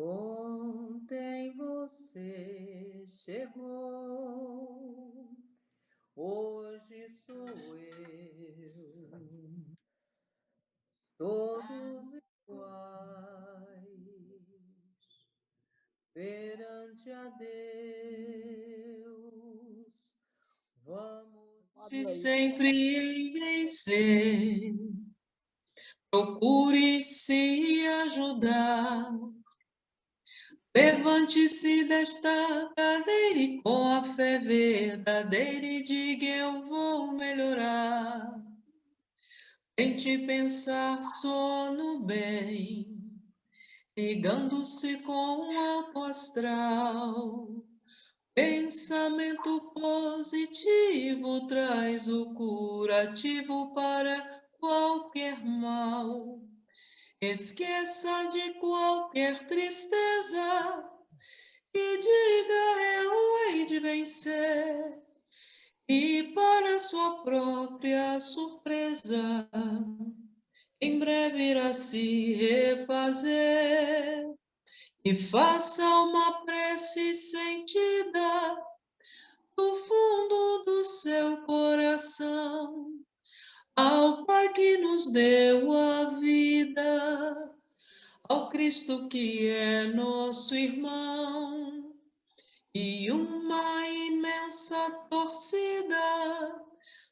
Ontem você chegou, hoje sou eu, todos iguais, perante a Deus, vamos. Se sempre vencer, procure se ajudar. Levante-se desta cadeira e com a fé verdadeira e diga eu vou melhorar. Tente pensar só no bem, ligando-se com o alto astral. Pensamento positivo traz o curativo para qualquer mal. Esqueça de qualquer tristeza e diga eu hei de vencer. E para sua própria surpresa, em breve irá se refazer. E faça uma prece sentida do fundo do seu coração ao Pai que nos deu a vida, ao Cristo que é nosso irmão, e uma imensa torcida,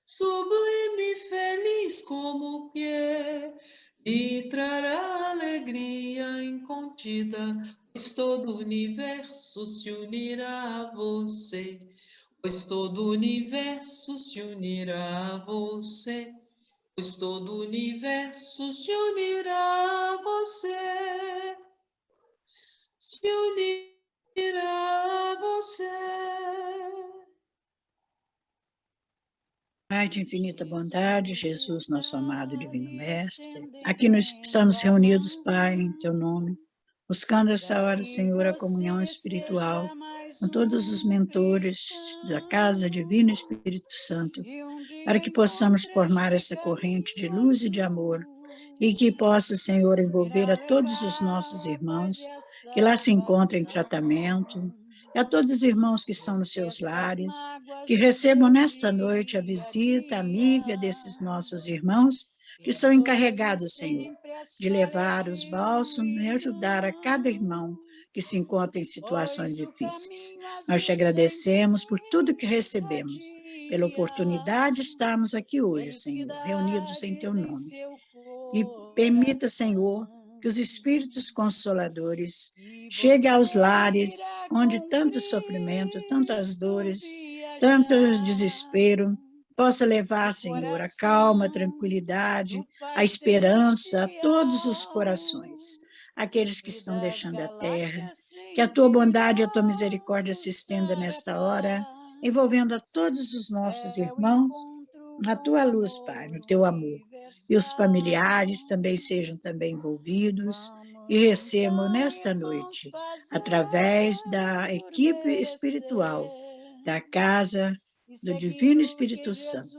sublime e feliz como que é, e trará alegria incontida, pois todo o universo se unirá a você, pois todo o universo se unirá a você, pois todo o universo se unirá a você, se unirá a você. Pai de infinita bondade, Jesus, nosso amado Divino Mestre, aqui nós estamos reunidos, Pai, em Teu nome, buscando essa hora, Senhor, a comunhão espiritual com todos os mentores da Casa Divino Espírito Santo, para que possamos formar essa corrente de luz e de amor, e que possa, Senhor, envolver a todos os nossos irmãos que lá se encontram em tratamento, e a todos os irmãos que estão nos seus lares, que recebam nesta noite a visita amiga desses nossos irmãos, que são encarregados, Senhor, de levar os bálsamos e ajudar a cada irmão que se encontra em situações difíceis. Nós te agradecemos por tudo que recebemos, pela oportunidade de estarmos aqui hoje, Senhor, reunidos em Teu nome. E permita, Senhor, que os Espíritos Consoladores cheguem aos lares onde tanto sofrimento, tantas dores, tanto desespero, possa levar, Senhor, a calma, a tranquilidade, a esperança a todos os corações, aqueles que estão deixando a terra, que a Tua bondade e a Tua misericórdia se estenda nesta hora, envolvendo a todos os nossos irmãos na Tua luz, Pai, no Teu amor. E os familiares também sejam também envolvidos e recebam nesta noite, através da equipe espiritual da Casa do Divino Espírito Santo,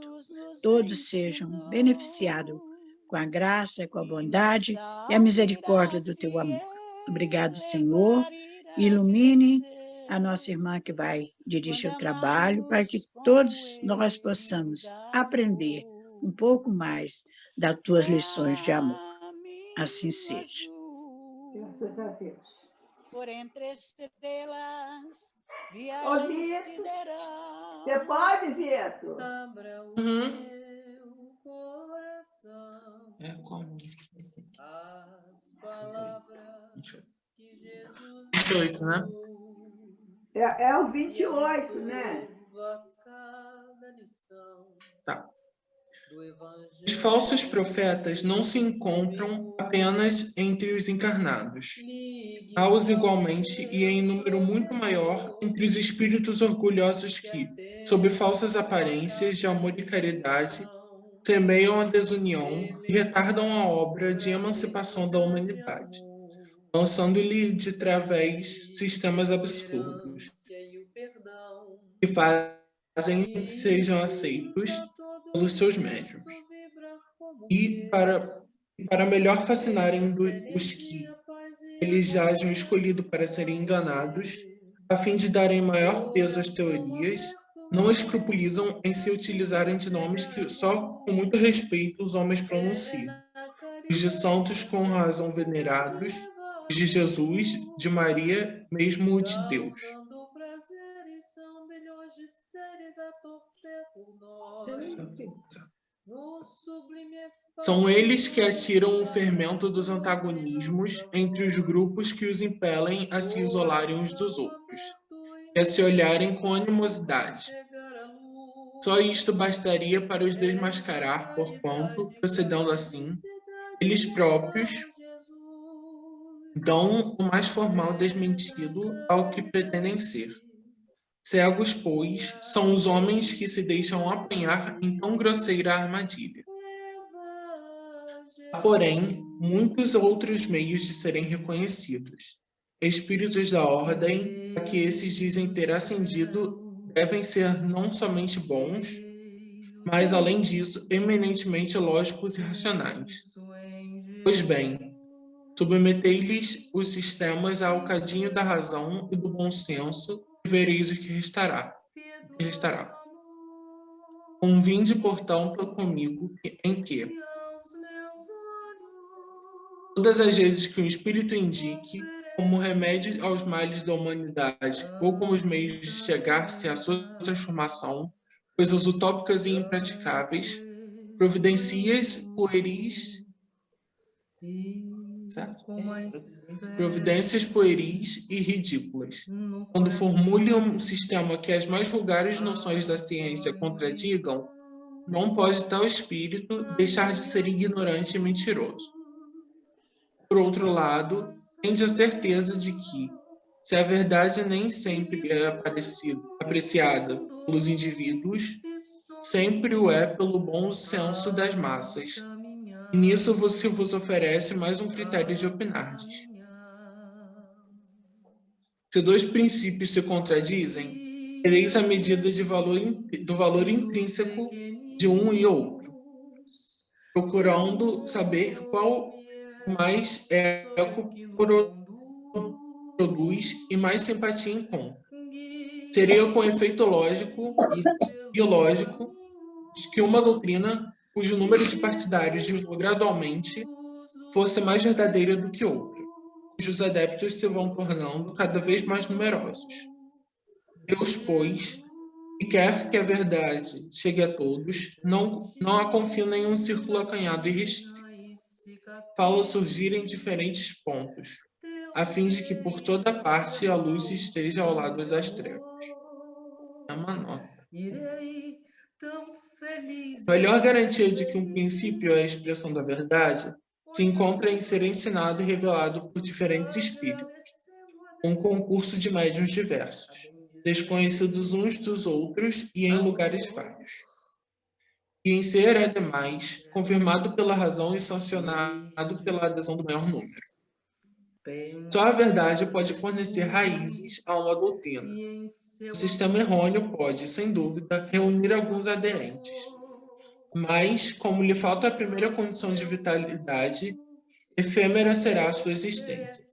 todos sejam beneficiados com a graça, com a bondade e a misericórdia do Teu amor. Obrigado, Senhor. Ilumine a nossa irmã que vai dirigir o trabalho, para que todos nós possamos aprender um pouco mais das Tuas lições de amor. Assim seja. Graças a Deus. Por entre estrelas, viagem sideral. Você pode, Vitor? Abra o seu coração. É como? As palavras que Jesus 28, né? É o 28, né? Cada lição Tá. do Evangelho. Os falsos profetas não se encontram apenas entre os encarnados. Há-os igualmente e em número muito maior entre os espíritos orgulhosos que, sob falsas aparências de amor e caridade, semeiam a desunião e retardam a obra de emancipação da humanidade, lançando-lhe de través sistemas absurdos, que fazem sejam aceitos pelos seus médiuns. E para melhor fascinarem os que, eles já haviam escolhido para serem enganados, a fim de darem maior peso às teorias, não escrupulizam em se utilizarem de nomes que só com muito respeito os homens pronunciam. Os de santos com razão venerados, os de Jesus, de Maria, mesmo o de Deus. São eles que atiram o fermento dos antagonismos entre os grupos que os impelem a se isolarem uns dos outros, e a se olharem com animosidade. Só isto bastaria para os desmascarar, porquanto, procedendo assim, eles próprios dão o mais formal desmentido ao que pretendem ser. Cegos, pois, são os homens que se deixam apanhar em tão grosseira armadilha. Há, porém, muitos outros meios de serem reconhecidos. Espíritos da ordem a que esses dizem ter ascendido devem ser não somente bons, mas, além disso, eminentemente lógicos e racionais. Pois bem, submetei-lhes os sistemas ao cadinho da razão e do bom senso, e vereis o que restará. Convinde, portanto, comigo em que, todas as vezes que o Espírito indique, como remédio aos males da humanidade ou como os meios de chegar-se à sua transformação, coisas utópicas e impraticáveis, providências pueris e ridículas. Quando formule um sistema que as mais vulgares noções da ciência contradigam, não pode tal espírito deixar de ser ignorante e mentiroso. Por outro lado, tende a certeza de que, se a verdade nem sempre é apreciada pelos indivíduos, sempre o é pelo bom senso das massas. E nisso se vos oferece mais um critério de opinardes. Se dois princípios se contradizem, tereis a medida do valor intrínseco de um e outro, procurando saber qual mais eco produz e mais simpatia encontra. Seria com efeito lógico e ilógico que uma doutrina cujo número de partidários diminui gradualmente fosse mais verdadeira do que outra, cujos adeptos se vão tornando cada vez mais numerosos. Deus, pois, que quer que a verdade chegue a todos, não a confina em um círculo acanhado e restrito. Fala surgir em diferentes pontos, a fim de que por toda parte a luz esteja ao lado das trevas. É uma nota. A melhor garantia de que um princípio é a expressão da verdade se encontra em ser ensinado e revelado por diferentes espíritos, um concurso de médiuns diversos, desconhecidos uns dos outros e em lugares vários. E em ser, ademais, confirmado pela razão e sancionado pela adesão do maior número. Só a verdade pode fornecer raízes a uma doutrina. O sistema errôneo pode, sem dúvida, reunir alguns aderentes. Mas, como lhe falta a primeira condição de vitalidade, efêmera será a sua existência.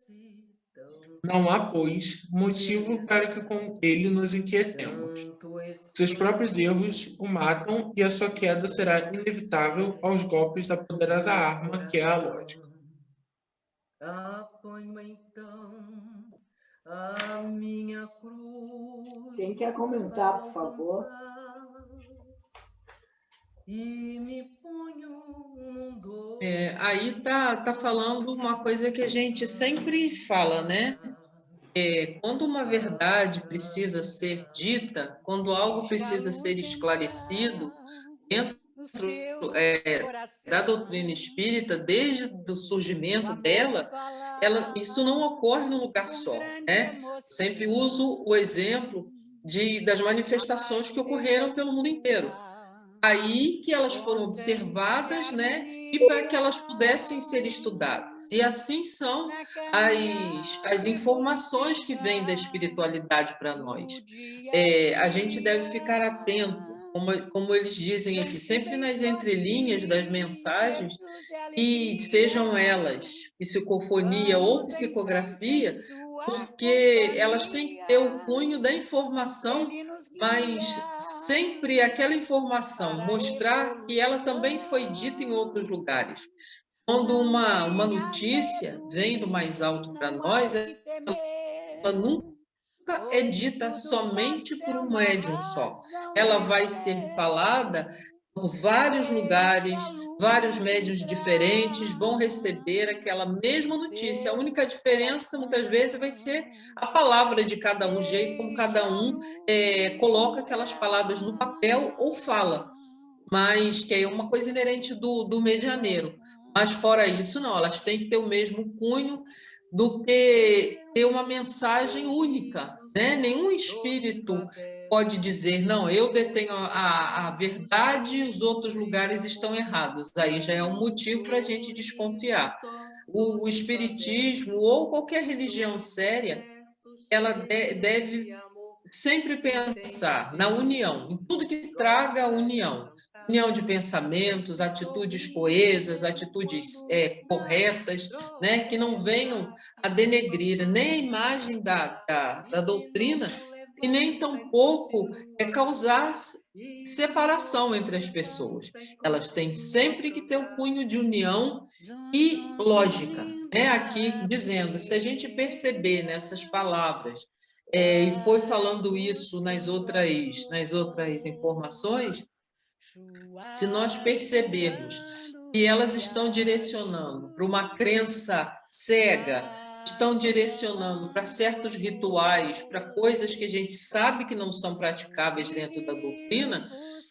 Não há, pois, motivo para que com ele nos inquietemos. Seus próprios erros o matam e a sua queda será inevitável aos golpes da poderosa arma que é a lógica. Apanho então a minha cruz. Quem quer comentar, por favor? E me ponho num dor. Aí tá falando uma coisa que a gente sempre fala, né? Quando uma verdade precisa ser dita, quando algo precisa ser esclarecido, dentro da doutrina espírita, desde o surgimento dela, isso não ocorre num lugar só, né? Sempre uso o exemplo das manifestações que ocorreram pelo mundo inteiro. Aí que elas foram observadas, né? E para que elas pudessem ser estudadas. E assim são as informações que vêm da espiritualidade para nós. A gente deve ficar atento como eles dizem aqui, sempre nas entrelinhas das mensagens, e sejam elas psicofonia ou psicografia, porque elas têm que ter o cunho da informação, mas sempre aquela informação mostrar que ela também foi dita em outros lugares. Quando uma notícia vem do mais alto para nós, ela nunca é dita somente por um médium só. Ela vai ser falada por vários lugares, vários médiuns diferentes vão receber aquela mesma notícia. A única diferença, muitas vezes, vai ser a palavra de cada um, o jeito como cada um coloca aquelas palavras no papel ou fala, mas que é uma coisa inerente do medianeiro. Mas, fora isso, não, elas têm que ter o mesmo cunho do que ter uma mensagem única, né? Nenhum espírito pode dizer, não, eu detenho a verdade e os outros lugares estão errados. Aí já é um motivo para a gente desconfiar. O espiritismo ou qualquer religião séria, ela deve sempre pensar na união, em tudo que traga a união. União de pensamentos, atitudes coesas, atitudes corretas, né, que não venham a denegrir nem a imagem da doutrina e nem tampouco causar separação entre as pessoas. Elas têm sempre que ter o cunho de união e lógica. Né? Aqui dizendo, se a gente perceber nessas palavras, e foi falando isso nas outras informações, se nós percebermos que elas estão direcionando para uma crença cega, estão direcionando para certos rituais, para coisas que a gente sabe que não são praticáveis dentro da doutrina,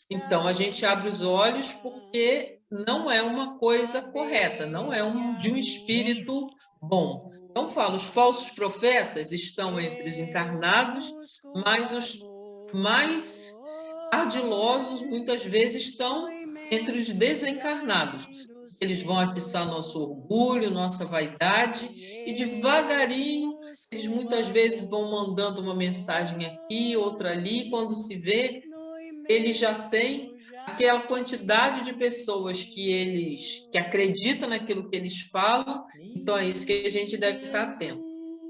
então a gente abre os olhos porque não é uma coisa correta, não é de um espírito bom. Então falo, os falsos profetas estão entre os encarnados, mas os mais ardilosos muitas vezes estão entre os desencarnados. Eles vão atiçar nosso orgulho, nossa vaidade, e devagarinho eles muitas vezes vão mandando uma mensagem aqui, outra ali, e quando se vê, eles já têm aquela quantidade de pessoas que acreditam naquilo que eles falam. Então é isso que a gente deve estar atento.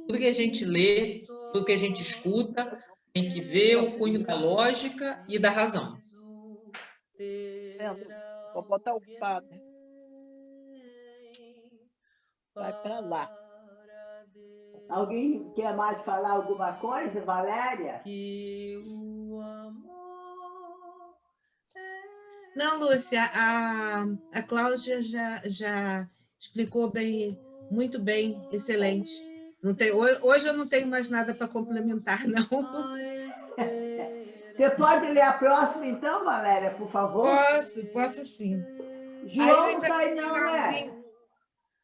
Tudo que a gente lê, tudo que a gente escuta, tem que ver o cunho da lógica e da razão. Vou botar o padre. Vai para lá. Alguém quer mais falar alguma coisa, Valéria? Não, Lúcia, a Cláudia já explicou bem, muito bem, excelente. Hoje eu não tenho mais nada para complementar, não. Você pode ler a próxima, então, Valéria, por favor? Posso sim. João não está aí, não, né?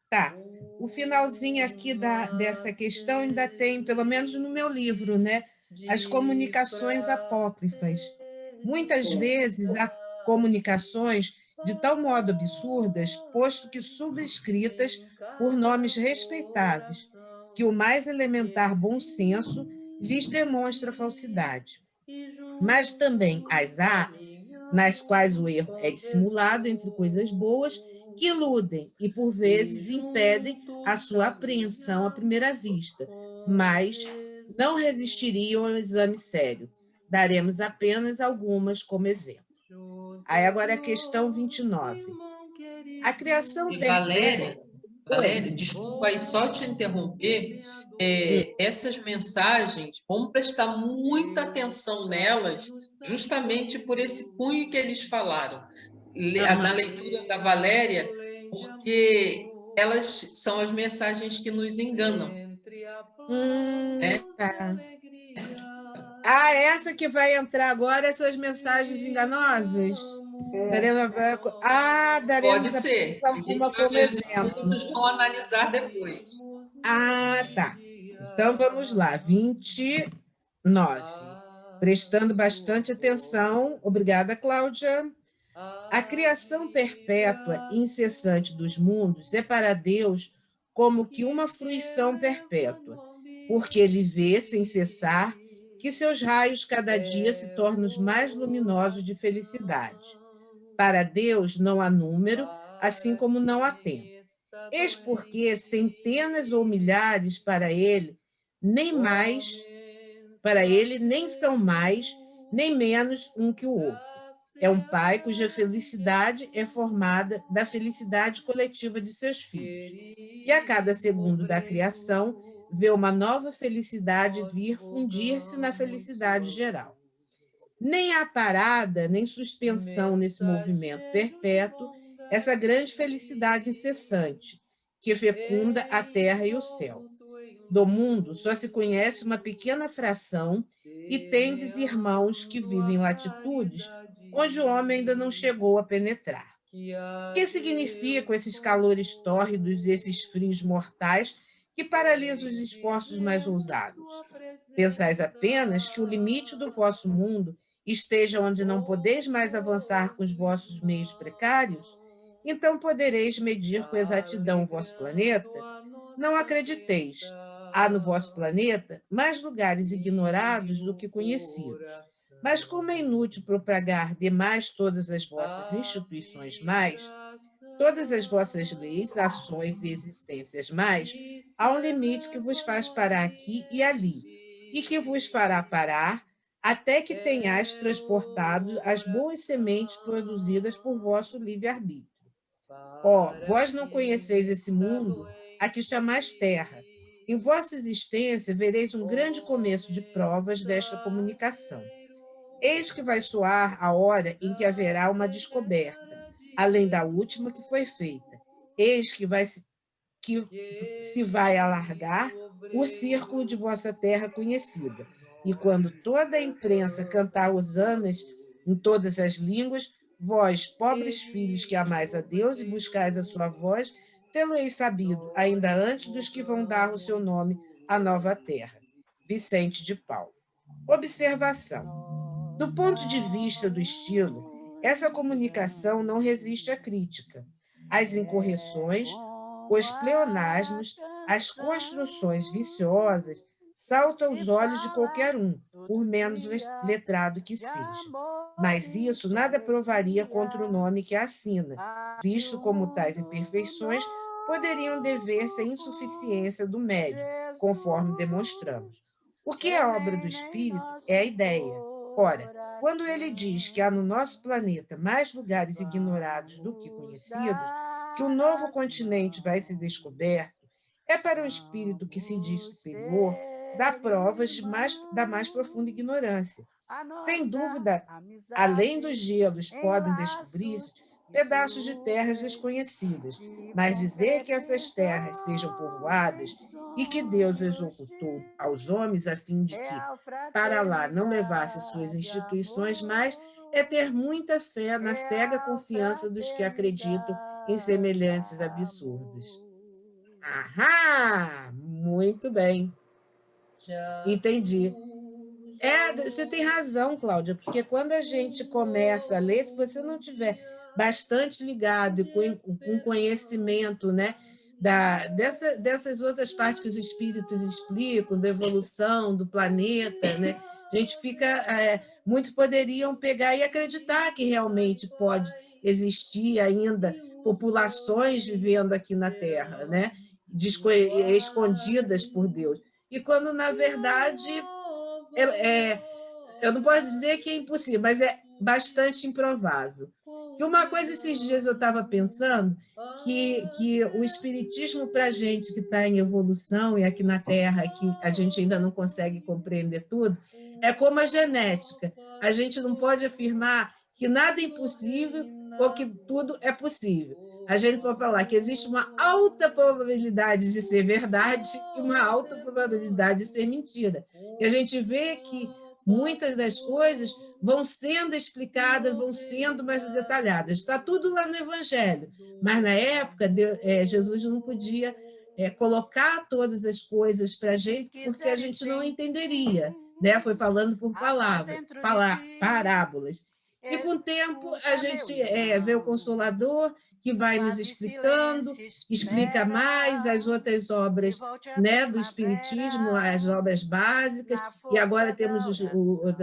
Tá. O finalzinho aqui dessa questão ainda tem, pelo menos no meu livro, né? As comunicações apócrifas. Muitas vezes há comunicações de tal modo absurdas, posto que subscritas por nomes respeitáveis, que o mais elementar bom senso lhes demonstra falsidade. Mas também as há, nas quais o erro é dissimulado entre coisas boas, que iludem e, por vezes, impedem a sua apreensão à primeira vista, mas não resistiriam ao exame sério. Daremos apenas algumas como exemplo. Aí agora a questão 29. A criação Valéria, desculpa aí só te interromper. Essas mensagens, vamos prestar muita atenção nelas, justamente por esse cunho que eles falaram. Na leitura da Valéria, porque elas são as mensagens que nos enganam. Tá. Essa que vai entrar agora são as mensagens enganosas? Pode ser. A gente vai como ver, exemplo. Todos vão analisar depois. Tá. Então, vamos lá. 29. Prestando bastante atenção. Obrigada, Cláudia. A criação perpétua e incessante dos mundos é para Deus como que uma fruição perpétua, porque ele vê, sem cessar, que seus raios cada dia se tornem os mais luminosos de felicidade. Para Deus não há número, assim como não há tempo. Eis porque centenas ou milhares para ele nem são mais, nem menos um que o outro. É um pai cuja felicidade é formada da felicidade coletiva de seus filhos. E a cada segundo da criação, vê uma nova felicidade vir fundir-se na felicidade geral. Nem há parada, nem suspensão nesse movimento perpétuo, essa grande felicidade incessante, que fecunda a terra e o céu. Do mundo só se conhece uma pequena fração e tendes irmãos que vivem em latitudes onde o homem ainda não chegou a penetrar. O que significam esses calores tórridos e esses frios mortais que paralisam os esforços mais ousados? Pensais apenas que o limite do vosso mundo esteja onde não podeis mais avançar com os vossos meios precários? Então podereis medir com exatidão o vosso planeta? Não acrediteis. Há no vosso planeta mais lugares ignorados do que conhecidos. Mas como é inútil propagar demais todas as vossas instituições mais, todas as vossas leis, ações e existências mais, há um limite que vos faz parar aqui e ali, e que vos fará parar até que tenhais transportado as boas sementes produzidas por vosso livre-arbítrio. Vós não conheceis esse mundo a que chamais terra. Em vossa existência vereis um grande começo de provas desta comunicação. Eis que vai soar a hora em que haverá uma descoberta, além da última que foi feita. Eis que se vai alargar o círculo de vossa terra conhecida. E quando toda a imprensa cantar hosanas em todas as línguas, vós, pobres filhos que amais a Deus e buscais a sua voz, tê-lo-eis sabido, ainda antes dos que vão dar o seu nome à nova terra. Vicente de Paulo. Observação. Do ponto de vista do estilo, essa comunicação não resiste à crítica. As incorreções, os pleonasmos, as construções viciosas saltam aos olhos de qualquer um, por menos letrado que seja. Mas isso nada provaria contra o nome que a assina, visto como tais imperfeições poderiam dever-se à insuficiência do médium, conforme demonstramos. O que é obra do espírito é a ideia. Ora, quando ele diz que há no nosso planeta mais lugares ignorados do que conhecidos, que um novo continente vai ser descoberto, é para um espírito que se diz superior dar provas da mais profunda ignorância. Sem dúvida, além dos gelos, podem descobrir-se pedaços de terras desconhecidas, mas dizer que essas terras sejam povoadas e que Deus as ocultou aos homens a fim de que para lá não levasse suas instituições mais, é ter muita fé na cega confiança dos que acreditam em semelhantes absurdos. Ahá! Muito bem. Entendi. Você tem razão, Cláudia, porque quando a gente começa a ler, se você não tiver bastante ligado e com conhecimento, né, dessas outras partes que os espíritos explicam, da evolução do planeta, né, a gente fica... poderiam pegar e acreditar que realmente pode existir ainda populações vivendo aqui na Terra, né, escondidas por Deus. E quando, na verdade, eu não posso dizer que é impossível, mas é bastante improvável. E uma coisa, esses dias eu estava pensando, que o espiritismo, para a gente que está em evolução e aqui na Terra, que a gente ainda não consegue compreender tudo, é como a genética. A gente não pode afirmar que nada é impossível ou que tudo é possível. A gente pode falar que existe uma alta probabilidade de ser verdade e uma alta probabilidade de ser mentira. E a gente vê que muitas das coisas vão sendo explicadas, vão sendo mais detalhadas. Está tudo lá no Evangelho, mas na época Jesus não podia colocar todas as coisas para a gente, porque a gente não entenderia, né? Foi falando por parábolas. E com o tempo a gente vê o Consolador, que vai nos explicando, explica mais as outras obras, né, do Espiritismo, as obras básicas, e agora temos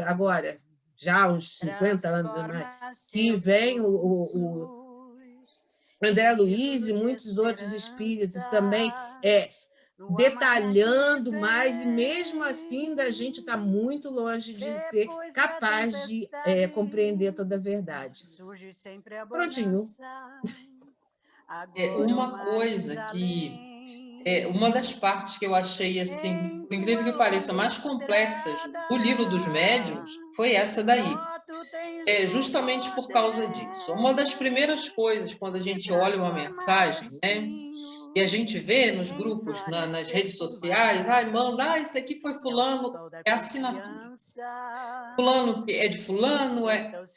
agora, já uns 50 anos ou mais, que vem o André Luiz e muitos outros espíritos também detalhando mais, e mesmo assim a gente está muito longe de ser capaz de compreender toda a verdade. Prontinho. Uma coisa que uma das partes que eu achei, assim, por incrível que pareça, mais complexas do livro dos médiuns foi essa daí. Justamente por causa disso. Uma das primeiras coisas, quando a gente olha uma mensagem, né, e a gente vê nos grupos, nas redes sociais, manda, isso aqui foi fulano, é assinatura. Fulano é de fulano,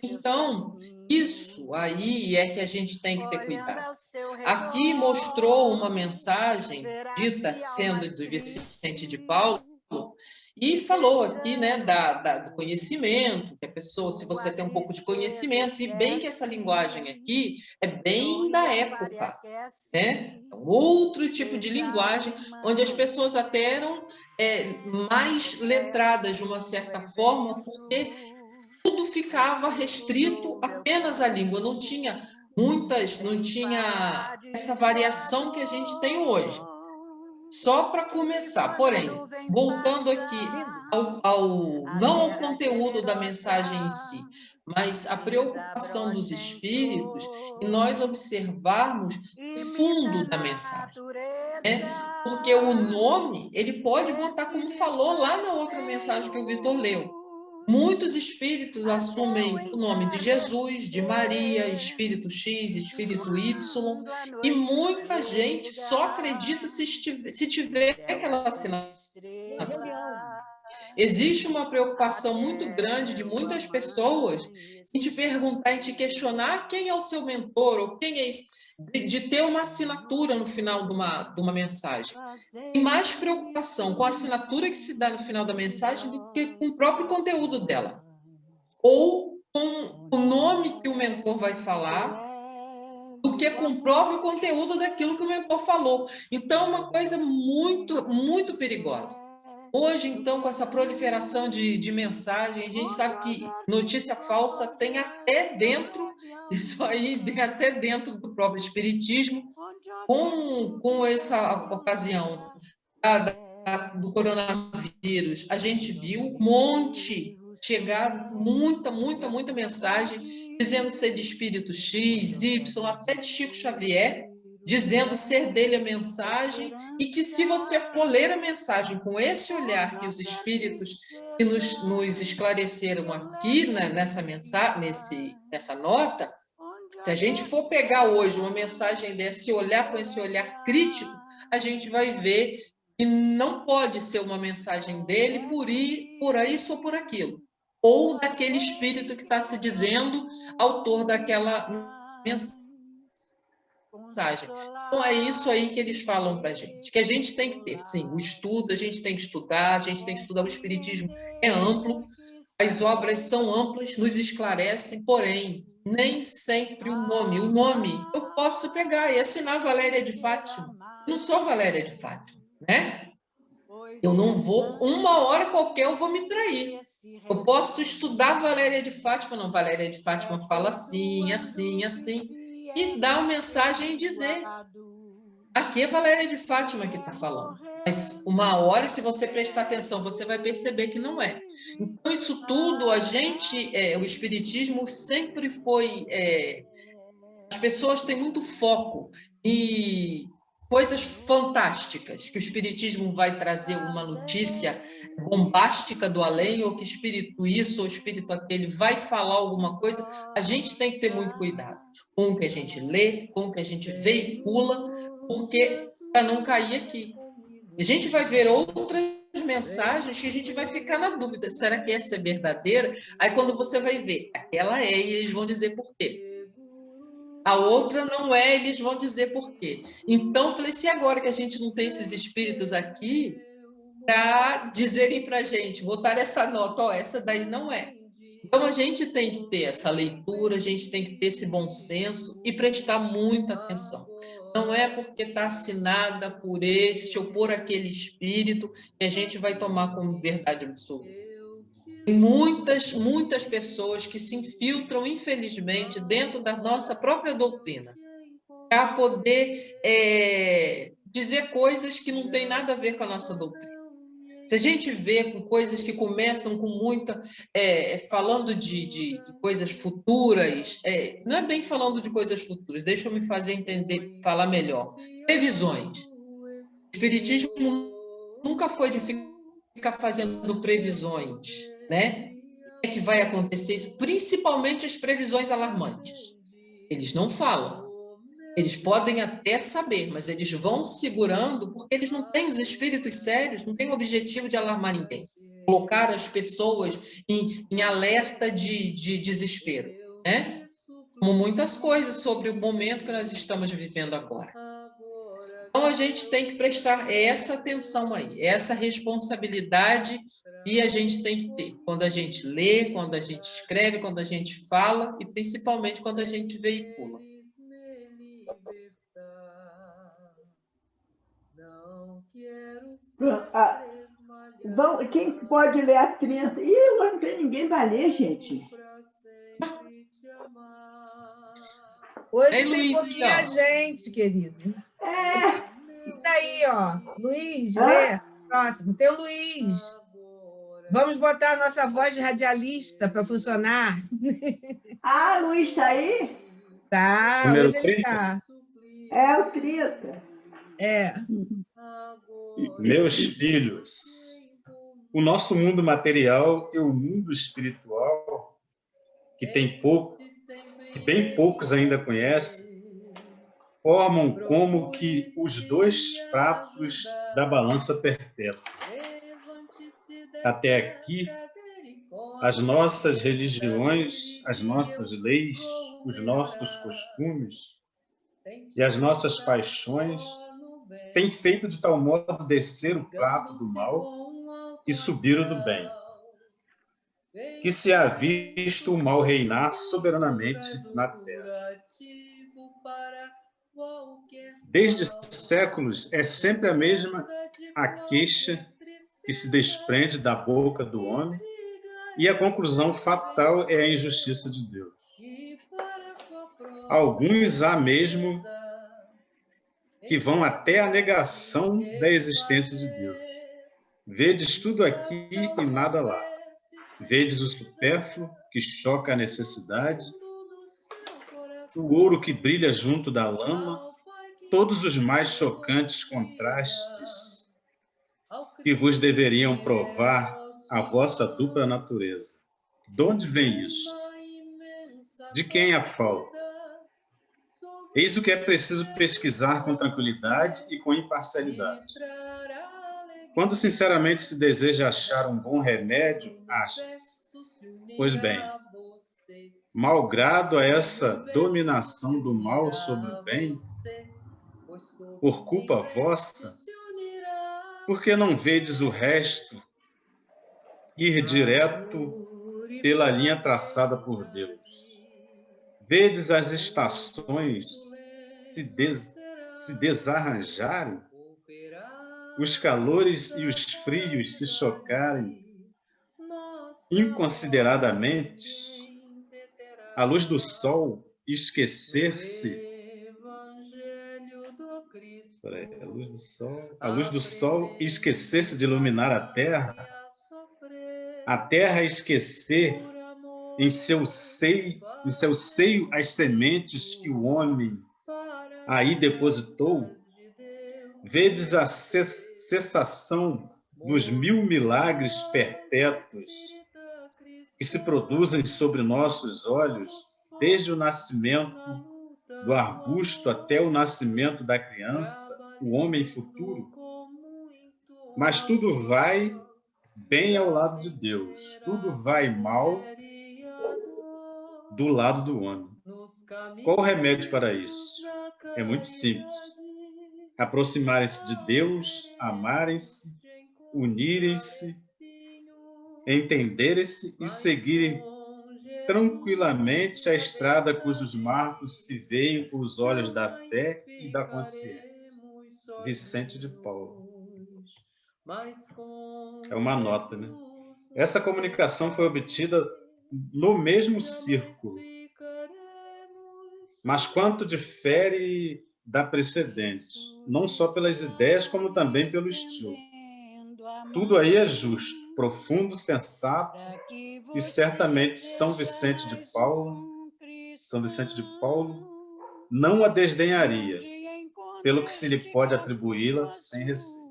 Então, isso aí é que a gente tem que ter cuidado. Aqui mostrou uma mensagem dita sendo do Vicente de Paulo, e falou aqui, né, do conhecimento, que a pessoa, se você tem um pouco de conhecimento, e bem que essa linguagem aqui é bem da época, né? É um outro tipo de linguagem, onde as pessoas até eram mais letradas de uma certa forma, porque tudo ficava restrito apenas à língua, não tinha essa variação que a gente tem hoje. Só para começar, porém, voltando aqui não ao conteúdo da mensagem em si, mas a preocupação dos espíritos e nós observarmos o fundo da mensagem, né? Porque o nome, ele pode botar como falou lá na outra mensagem que o Vitor leu. Muitos espíritos assumem o nome de Jesus, de Maria, espírito X, espírito Y, e muita gente só acredita se tiver aquela assinatura. Existe uma preocupação muito grande de muitas pessoas em te perguntar, em te questionar quem é o seu mentor, ou quem é isso, de ter uma assinatura no final de uma mensagem. Tem mais preocupação com a assinatura que se dá no final da mensagem do que com o próprio conteúdo dela. Ou com o nome que o mentor vai falar, do que com o próprio conteúdo daquilo que o mentor falou. Então, é uma coisa muito, muito perigosa. Hoje, então, com essa proliferação de mensagem, a gente sabe que notícia falsa tem até dentro, isso aí tem até dentro do próprio espiritismo, com essa ocasião do coronavírus. A gente viu um monte chegar, muita mensagem, dizendo ser de espírito X, Y, até de Chico Xavier, dizendo ser dele a mensagem, e que se você for ler a mensagem com esse olhar que os espíritos que nos esclareceram aqui, né, nessa nota, se a gente for pegar hoje uma mensagem dessa e olhar com esse olhar crítico, a gente vai ver que não pode ser uma mensagem dele por isso ou por aquilo, ou daquele espírito que está se dizendo autor daquela mensagem. Então, é isso aí que eles falam para a gente, que a gente tem que ter, sim, o estudo, a gente tem que estudar, a gente tem que estudar, o espiritismo é amplo, as obras são amplas, nos esclarecem, porém, nem sempre o nome eu posso pegar e assinar Valéria de Fátima. Eu não sou Valéria de Fátima, né? Eu não vou, uma hora qualquer eu vou me trair. Eu posso estudar Valéria de Fátima, não, Valéria de Fátima fala assim, assim, assim, e dar uma mensagem e dizer, aqui é Valéria de Fátima que está falando. Mas uma hora, se você prestar atenção, você vai perceber que não é. Então, isso tudo, o espiritismo sempre foi... as pessoas têm muito foco e coisas fantásticas, que o espiritismo vai trazer uma notícia bombástica do além, ou que espírito isso ou espírito aquele vai falar alguma coisa. A gente tem que ter muito cuidado com o que a gente lê, com o que a gente veicula, porque para não cair aqui. A gente vai ver outras mensagens que a gente vai ficar na dúvida, será que essa é verdadeira? Aí quando você vai ver, aquela é, e eles vão dizer por quê. A outra não é, eles vão dizer por quê. Então, eu falei, se agora que a gente não tem esses espíritos aqui, para dizerem para a gente, botar essa nota, essa daí não é. Então, a gente tem que ter essa leitura, a gente tem que ter esse bom senso e prestar muita atenção. Não é porque está assinada por este ou por aquele espírito que a gente vai tomar como verdade absoluta. Tem muitas pessoas que se infiltram, infelizmente, dentro da nossa própria doutrina, para poder dizer coisas que não têm nada a ver com a nossa doutrina. Se a gente vê com coisas que começam com muita... falando de coisas futuras, não é bem falando de coisas futuras, deixa eu me fazer entender, falar melhor. Previsões. O espiritismo nunca foi de ficar fazendo previsões, né? O que é que vai acontecer isso? Principalmente as previsões alarmantes. Eles não falam. Eles podem até saber, mas eles vão segurando porque eles não têm os espíritos sérios, não têm o objetivo de alarmar ninguém. Colocar as pessoas em alerta de desespero, né? Como muitas coisas sobre o momento que nós estamos vivendo agora. Então, a gente tem que prestar essa atenção aí, essa responsabilidade que a gente tem que ter quando a gente lê, quando a gente escreve, quando a gente fala e principalmente quando a gente veicula. Quem pode ler a 30? Ih, agora não tem ninguém para ler, gente. Hoje tem Luiz, pouquinha então. gente, querido. Isso aí, ó. Luiz, lê. Próximo. Tem o Luiz. Vamos botar a nossa voz de radialista para funcionar. Luiz está aí? Tá, Número hoje ele 30? tá. É o 30. Meus filhos, o nosso mundo material e o mundo espiritual, que tem pouco, que bem poucos ainda conhecem, formam como que os dois pratos da balança perpétua. Até aqui, as nossas religiões, as nossas leis, os nossos costumes e as nossas paixões têm feito de tal modo descer o prato do mal e subir o do bem, que se há visto o mal reinar soberanamente na terra. Desde séculos é sempre a mesma a queixa que se desprende da boca do homem, e a conclusão fatal é a injustiça de Deus. Alguns há mesmo que vão até a negação da existência de Deus. Vedes tudo aqui e nada lá. Vedes o supérfluo que choca a necessidade, o ouro que brilha junto da lama, todos os mais chocantes contrastes que vos deveriam provar a vossa dupla natureza. De onde vem isso? De quem a falta? Eis o que é preciso pesquisar com tranquilidade e com imparcialidade. Quando sinceramente se deseja achar um bom remédio, acha-se. Pois bem, malgrado a essa dominação do mal sobre o bem, por culpa vossa, por que não vedes o resto ir direto pela linha traçada por Deus? Vedes as estações se desarranjarem, os calores e os frios se chocarem inconsideradamente, a luz do sol esquecer-se. A luz do sol esquecer-se de iluminar a terra esquecer em seu seio as sementes que o homem aí depositou. Vedes a cessação dos 1000 milagres perpétuos que se produzem sobre nossos olhos desde o nascimento do arbusto até o nascimento da criança, o homem futuro. Mas tudo vai bem ao lado de Deus, tudo vai mal do lado do homem. Qual o remédio para isso? É muito simples. Aproximarem-se de Deus, amarem-se, unirem-se, entenderem-se e seguirem tranquilamente a estrada cujos marcos se veem com os olhos da fé e da consciência. Vicente de Paulo. É uma nota, né? Essa comunicação foi obtida no mesmo círculo, mas quanto difere da precedente, não só pelas ideias, como também pelo estilo. Tudo aí é justo, profundo, sensato, e certamente São Vicente de Paulo não a desdenharia, pelo que se lhe pode atribuí-la sem receio.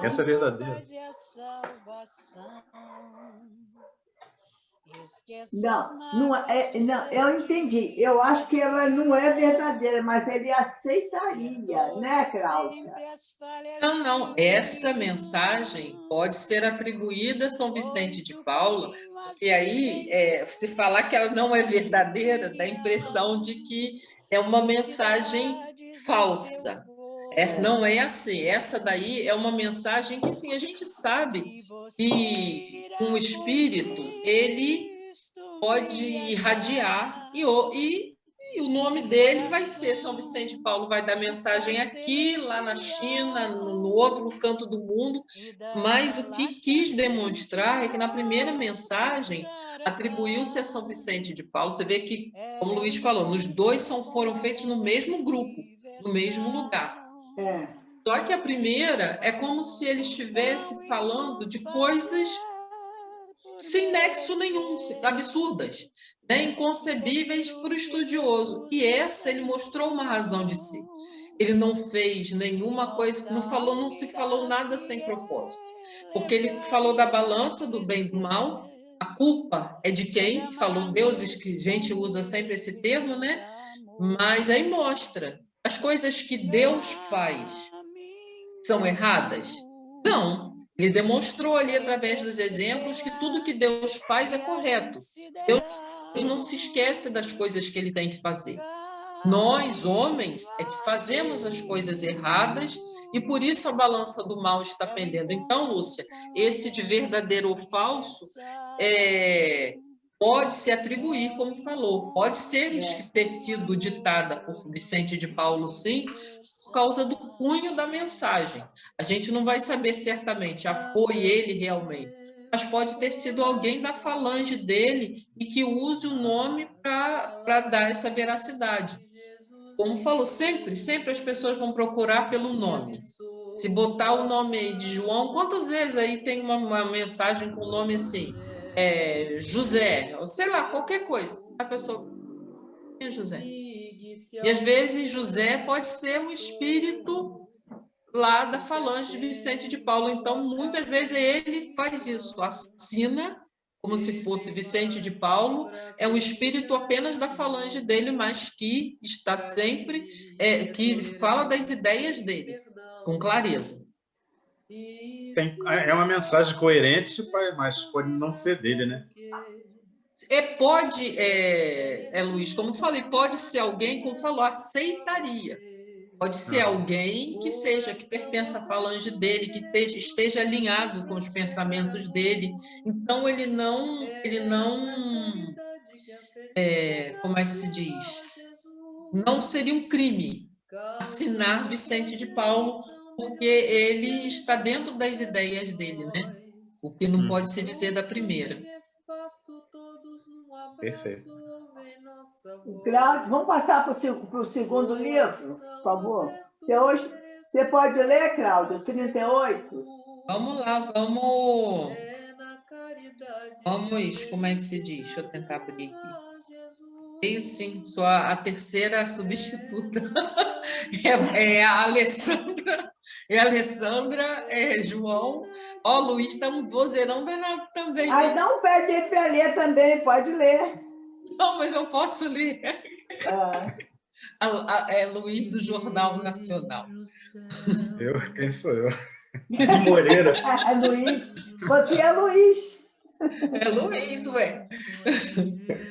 Essa é verdadeira. Não, eu entendi. Eu acho que ela não é verdadeira, mas ele aceitaria, né, Cláudia? Não. Essa mensagem pode ser atribuída a São Vicente de Paulo, e aí, se falar que ela não é verdadeira, dá a impressão de que é uma mensagem falsa. Essa não é assim. Essa daí é uma mensagem que, sim, a gente sabe que um espírito, ele pode irradiar e o nome dele vai ser São Vicente de Paulo, vai dar mensagem aqui, lá na China, no outro canto do mundo, mas o que quis demonstrar é que na primeira mensagem atribuiu-se a São Vicente de Paulo. Você vê que, como o Luiz falou, os dois foram feitos no mesmo grupo, no mesmo lugar. Só que a primeira é como se ele estivesse falando de coisas sem nexo nenhum, absurdas, né? Inconcebíveis para o estudioso. E essa ele mostrou uma razão de ser. Ele não fez nenhuma coisa, não se falou nada sem propósito. Porque ele falou da balança do bem e do mal, a culpa é de quem? Falou deuses, que a gente usa sempre esse termo, né? Mas aí mostra, as coisas que Deus faz são erradas? Não. Ele demonstrou ali, através dos exemplos, que tudo que Deus faz é correto. Deus não se esquece das coisas que ele tem que fazer. Nós, homens, é que fazemos as coisas erradas e por isso a balança do mal está pendendo. Então, Lúcia, esse de verdadeiro ou falso pode se atribuir, como falou, pode ter sido ditada por Vicente de Paulo, sim, por causa do cunho da mensagem. A gente não vai saber certamente, foi ele realmente, mas pode ter sido alguém da falange dele e que use o nome para dar essa veracidade. Como falou, sempre as pessoas vão procurar pelo nome. Se botar o nome aí de João, quantas vezes aí tem uma mensagem com o nome assim, José, sei lá, qualquer coisa. A pessoa, quem é José? E às vezes José pode ser um espírito lá da falange de Vicente de Paulo. Então, muitas vezes ele faz isso, assina como se fosse Vicente de Paulo, é um espírito apenas da falange dele, mas que está sempre, que fala das ideias dele, com clareza. É uma mensagem coerente, mas pode não ser dele, né? Pode, Luiz, como falei, pode ser alguém, como falou, aceitaria. Pode ser alguém que pertença à falange dele, que esteja alinhado com os pensamentos dele. Então, ele não, como é que se diz? Não seria um crime assinar Vicente de Paulo, porque ele está dentro das ideias dele, né? O que não pode se dizer da primeira. Perfeito. Cláudio, vamos passar para o segundo livro, por favor? Você pode ler, Cláudio, 38? Vamos lá, vamos, como é que se diz? Deixa eu tentar abrir aqui. Sim, sou a terceira substituta. A Alessandra, João. Luiz está um vozeirão danado também. Aí não pede ele para ler também, pode ler. Não, mas eu posso ler. Luiz, do Jornal Nacional. Quem sou eu? De Moreira. Luiz. Você é Luiz. É Luiz, ué.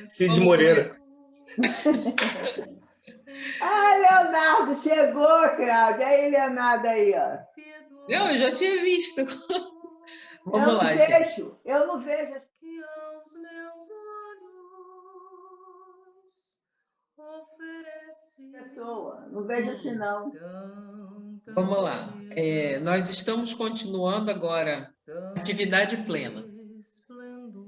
Cid Moreira. Leonardo, chegou, Cláudia. Aí, Leonardo, aí, ó. Eu já tinha visto. Vamos lá, gente. Eu não vejo. Que aos meus olhos oferece Pessoa, não vejo assim, não. tanta Vamos lá. beleza, Nós estamos continuando agora atividade plena. esplendor.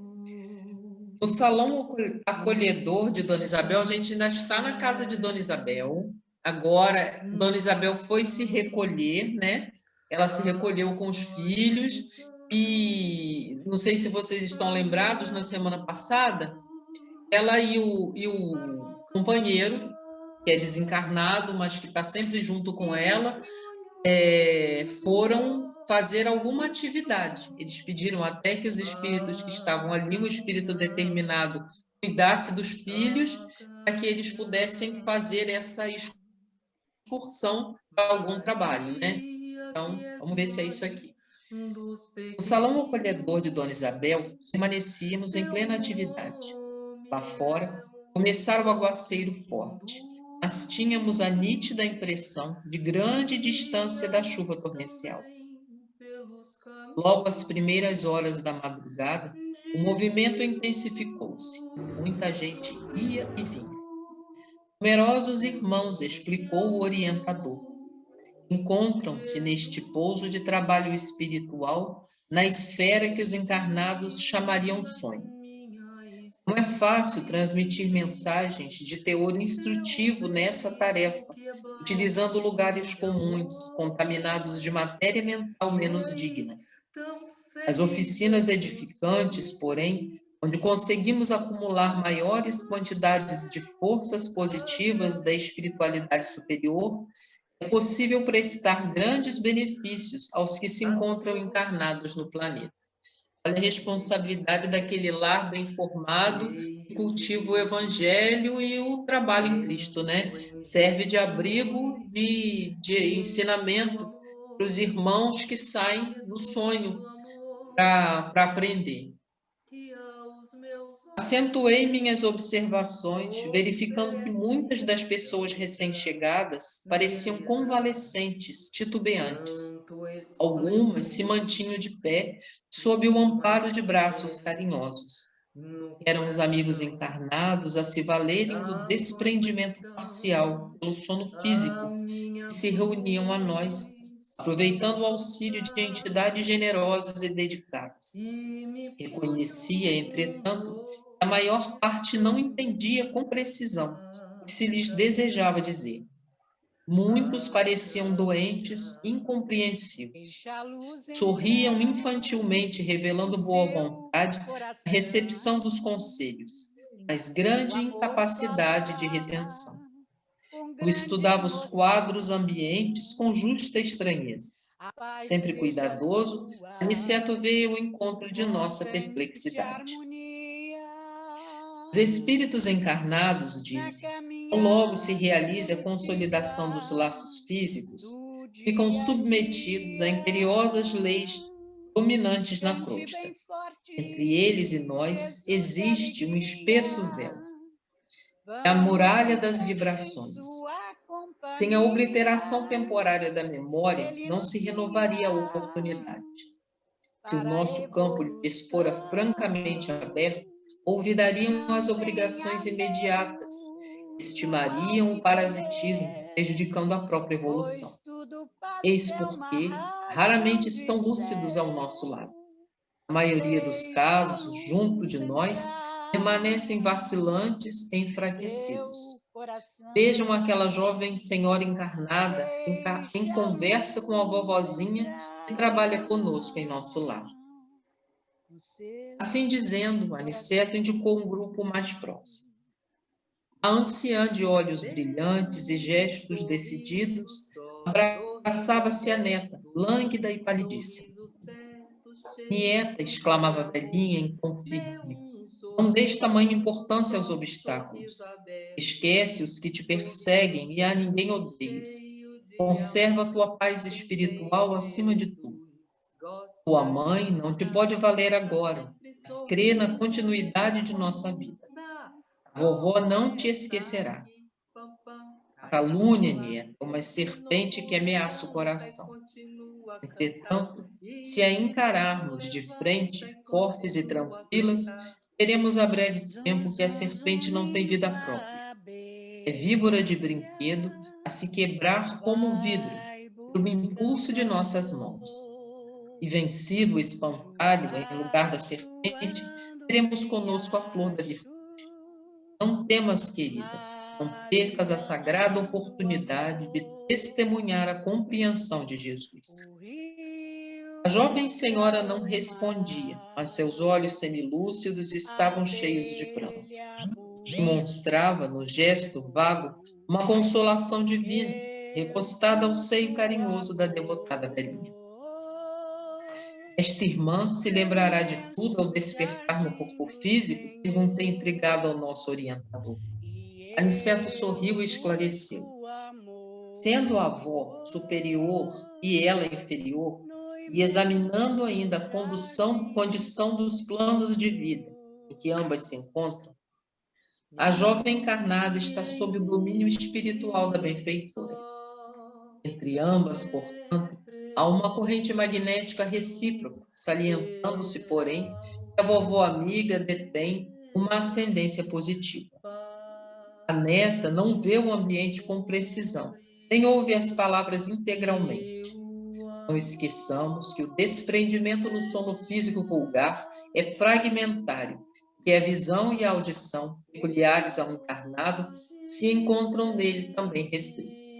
No salão acolhedor de Dona Isabel, a gente ainda está na casa de Dona Isabel. Agora, Dona Isabel foi se recolher, né? Ela se recolheu com os filhos e não sei se vocês estão lembrados, na semana passada, ela e o companheiro, que é desencarnado, mas que está sempre junto com ela, foram fazer alguma atividade. Eles pediram até que os espíritos que estavam ali, um espírito determinado, cuidasse dos filhos, para que eles pudessem fazer essa excursão para algum trabalho, né? Então, vamos ver se é isso aqui. No salão acolhedor de Dona Isabel, permanecíamos em plena atividade. Lá fora, começara o aguaceiro forte, mas tínhamos a nítida impressão de grande distância da chuva torrencial. Logo às primeiras horas da madrugada, o movimento intensificou-se. Muita gente ia e vinha. Numerosos irmãos, explicou o orientador, encontram-se neste pouso de trabalho espiritual na esfera que os encarnados chamariam sonho. Não é fácil transmitir mensagens de teor instrutivo nessa tarefa, utilizando lugares comuns, contaminados de matéria mental menos digna. As oficinas edificantes, porém, onde conseguimos acumular maiores quantidades de forças positivas da espiritualidade superior, é possível prestar grandes benefícios aos que se encontram encarnados no planeta. Olha a responsabilidade daquele lar bem formado, que cultiva o Evangelho e o trabalho em Cristo, né? Serve de abrigo, de ensinamento para os irmãos que saem do sonho para aprender. Acentuei minhas observações, verificando que muitas das pessoas recém-chegadas pareciam convalescentes, titubeantes. Algumas se mantinham de pé, sob o amparo de braços carinhosos. Eram os amigos encarnados a se valerem do desprendimento parcial pelo sono físico, que se reuniam a nós, aproveitando o auxílio de entidades generosas e dedicadas. Reconhecia, entretanto, que a maior parte não entendia com precisão o que se lhes desejava dizer. Muitos pareciam doentes, incompreensivos. Sorriam infantilmente, revelando boa vontade, a recepção dos conselhos, mas grande incapacidade de retenção. Eu estudava os quadros ambientes com justa estranheza. Sempre cuidadoso, Aniceto veio ao encontro de nossa perplexidade. Os espíritos encarnados, disse, logo se realize a consolidação dos laços físicos, ficam submetidos a imperiosas leis dominantes na crosta. Entre eles e nós existe um espesso véu. É a muralha das vibrações. Sem a obliteração temporária da memória, não se renovaria a oportunidade. Se o nosso campo lhes fora francamente aberto, olvidariam as obrigações imediatas, estimariam o parasitismo, prejudicando a própria evolução. Eis porque raramente estão lúcidos ao nosso lado. A maioria dos casos, junto de nós, permanecem vacilantes e enfraquecidos. Vejam aquela jovem senhora encarnada em conversa com a vovozinha que trabalha conosco em nosso lar. Assim dizendo, Aniceto indicou um grupo mais próximo. A anciã de olhos brilhantes e gestos decididos abraçava-se a neta, lânguida e palidíssima. Nieta, exclamava a velhinha em tom firme, não dês tamanha importância aos obstáculos. Esquece os que te perseguem e a ninguém odeias. Conserva a tua paz espiritual acima de tudo. Tua mãe não te pode valer agora, mas crê na continuidade de nossa vida. A vovó não te esquecerá. A calúnia, nieta, é uma serpente que ameaça o coração. Entretanto, se a encararmos de frente, fortes e tranquilas, teremos a breve tempo que a serpente não tem vida própria. É víbora de brinquedo a se quebrar como um vidro, pelo impulso de nossas mãos. E vencido o espantalho em lugar da serpente, teremos conosco a flor da virtude. Não temas, querida, não percas a sagrada oportunidade de testemunhar a compreensão de Jesus. A jovem senhora não respondia, mas seus olhos semilúcidos estavam cheios de pranto. Demonstrava, no gesto vago, uma consolação divina, recostada ao seio carinhoso da devotada velhinha. Esta irmã se lembrará de tudo ao despertar no corpo físico? Perguntei intrigado ao nosso orientador. Aniceto sorriu e esclareceu. Sendo a avó superior e ela inferior, e examinando ainda a condição dos planos de vida em que ambas se encontram, a jovem encarnada está sob o domínio espiritual da benfeitora. Entre ambas, portanto, há uma corrente magnética recíproca, salientando-se, porém, que a vovó amiga detém uma ascendência positiva. A neta não vê o ambiente com precisão, nem ouve as palavras integralmente. Não esqueçamos que o desprendimento no sono físico vulgar é fragmentário, que a visão e a audição, peculiares ao encarnado, se encontram nele também restritas.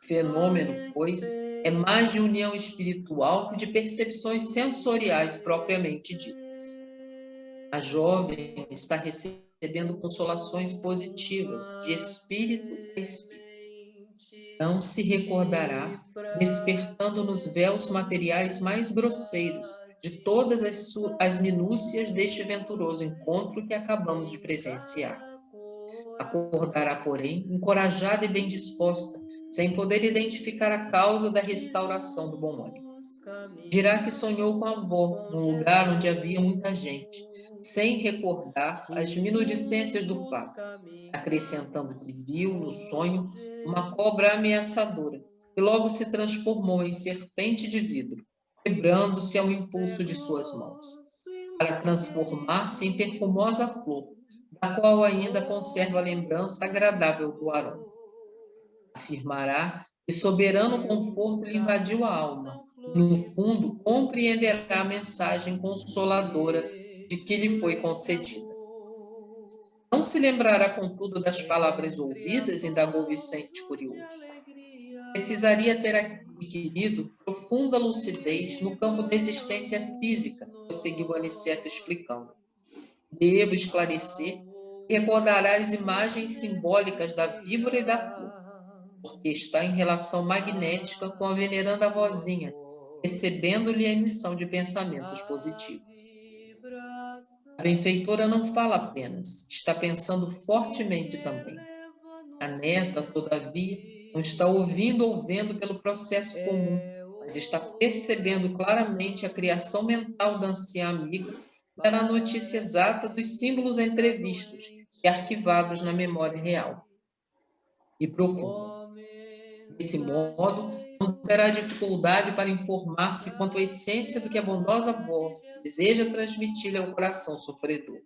O fenômeno, pois, é mais de união espiritual que de percepções sensoriais propriamente ditas. A jovem está recebendo consolações positivas, de espírito a espírito. Não se recordará, despertando nos véus materiais mais grosseiros, de todas as minúcias deste venturoso encontro que acabamos de presenciar. Acordará, porém, encorajada e bem disposta, sem poder identificar a causa da restauração do bom ânimo. Dirá que sonhou com a avó, num lugar onde havia muita gente, sem recordar as minudicências do fato, acrescentando que viu, no sonho, uma cobra ameaçadora, que logo se transformou em serpente de vidro, quebrando-se ao impulso de suas mãos, para transformar-se em perfumosa flor, da qual ainda conserva a lembrança agradável do aroma. Afirmará que soberano conforto lhe invadiu a alma, e, no fundo, compreenderá a mensagem consoladora de que lhe foi concedida. Não se lembrará, contudo, das palavras ouvidas, indagou Vicente curioso. Precisaria ter adquirido profunda lucidez no campo da existência física, prosseguiu Aniceto explicando. Devo esclarecer que recordará as imagens simbólicas da víbora e da flor, porque está em relação magnética com a veneranda vozinha, recebendo-lhe a emissão de pensamentos positivos. A benfeitora não fala apenas, está pensando fortemente também. A neta, todavia, não está ouvindo ou vendo pelo processo comum, mas está percebendo claramente a criação mental da anciã amiga, dará a notícia exata dos símbolos entrevistos e arquivados na memória real e profunda. Desse modo, não terá dificuldade para informar-se quanto à essência do que a bondosa avó deseja transmitir-lhe ao coração sofredor,